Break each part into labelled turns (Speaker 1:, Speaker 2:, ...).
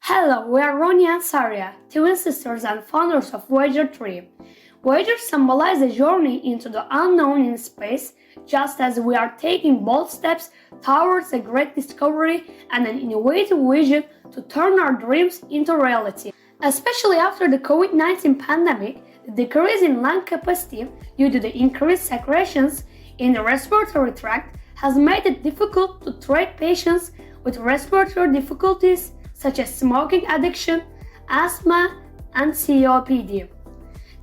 Speaker 1: Hello, we are Ronya and Saria, twin sisters and founders of VOYAGER-3. Voyager symbolizes a journey into the unknown in space, just as we are taking bold steps towards a great discovery and an innovative vision to turn our dreams into reality. Especially after the COVID-19 pandemic, the decrease in lung capacity due to the increased secretions in the respiratory tract has made it difficult to treat patients with respiratory difficulties such as smoking addiction, asthma, and COPD.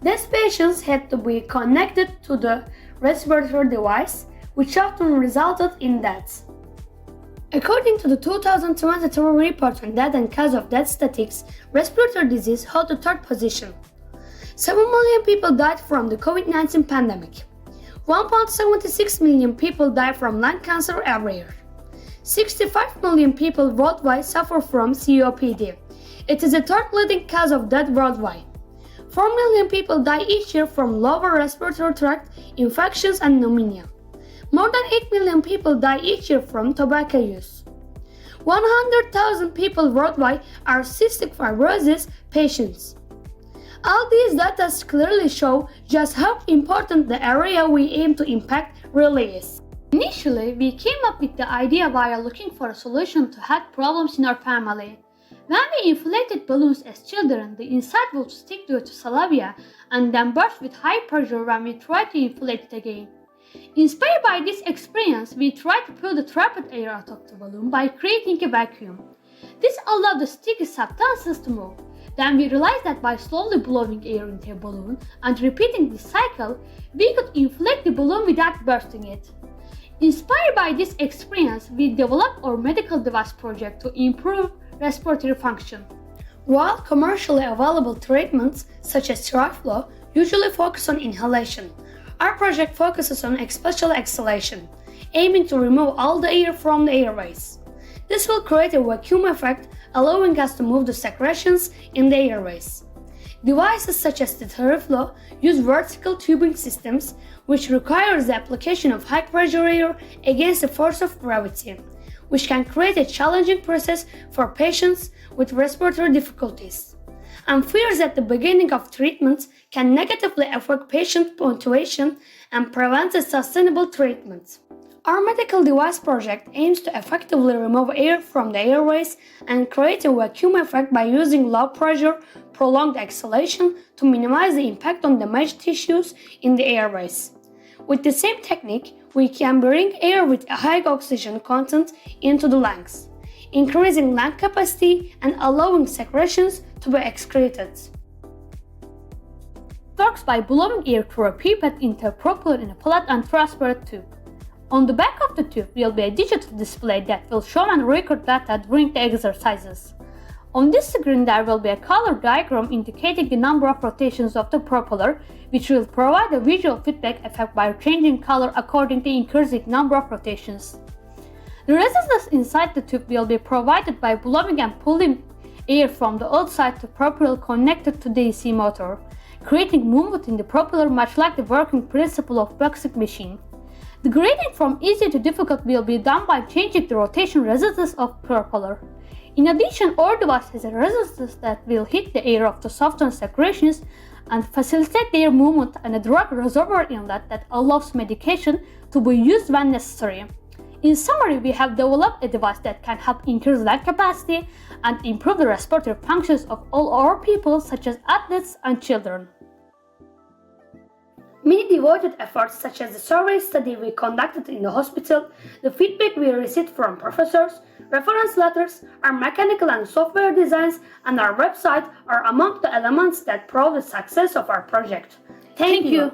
Speaker 1: These patients had to be connected to the respiratory device, which often resulted in deaths. According to the 2023 report on death and cause of death statistics, respiratory disease held the third position. 7 million people died from the COVID-19 pandemic. 1.76 million people die from lung cancer every year. 65 million people worldwide suffer from COPD. It is the third leading cause of death worldwide. 4 million people die each year from lower respiratory tract infections and pneumonia. More than 8 million people die each year from tobacco use. 100,000 people worldwide are cystic fibrosis patients. All these data clearly show just how important the area we aim to impact really is. Initially, we came up with the idea while looking for a solution to health problems in our family. When we inflated balloons as children, the inside would stick due to saliva and then burst with high pressure when we tried to inflate it again. Inspired by this experience, we tried to pull the trapped air out of the balloon by creating a vacuum. This allowed the sticky substances to move. Then we realized that by slowly blowing air into a balloon and repeating this cycle, we could inflate the balloon without bursting it. Inspired by this experience, we developed our medical device project to improve respiratory function. While commercially available treatments such as Tiraflo usually focus on inhalation, our project focuses on spatial exhalation, aiming to remove all the air from the airways. This will create a vacuum effect, allowing us to move the secretions in the airways. Devices such as the Tiraflo use vertical tubing systems, which requires the application of high-pressure air against the force of gravity, which can create a challenging process for patients with respiratory difficulties, and fears at the beginning of treatment can negatively affect patient motivation and prevent a sustainable treatment. Our medical device project aims to effectively remove air from the airways and create a vacuum effect by using low-pressure, prolonged exhalation to minimize the impact on damaged tissues in the airways. With the same technique, we can bring air with a high oxygen content into the lungs, increasing lung capacity and allowing secretions to be excreted. It works by blowing air through a pipette into a propeller in a flat and transparent tube. On the back of the tube will be a digital display that will show and record data during the exercises. On this screen there will be a color diagram indicating the number of rotations of the propeller, which will provide a visual feedback effect by changing color according to the increasing number of rotations. The resistance inside the tube will be provided by blowing and pulling air from the outside to propeller connected to the DC motor, creating movement in the propeller much like the working principle of boxing machine. The grading from easy to difficult will be done by changing the rotation resistance of propeller. In addition, our device has a resistance that will hit the air of the substance secretions and facilitate their movement, and a drug reservoir inlet that allows medication to be used when necessary. In summary, we have developed a device that can help increase lung capacity and improve the respiratory functions of all our people, such as athletes and children. Many devoted efforts such as the survey study we conducted in the hospital, the feedback we received from professors, reference letters, our mechanical and software designs, and our website are among the elements that prove the success of our project. Thank you.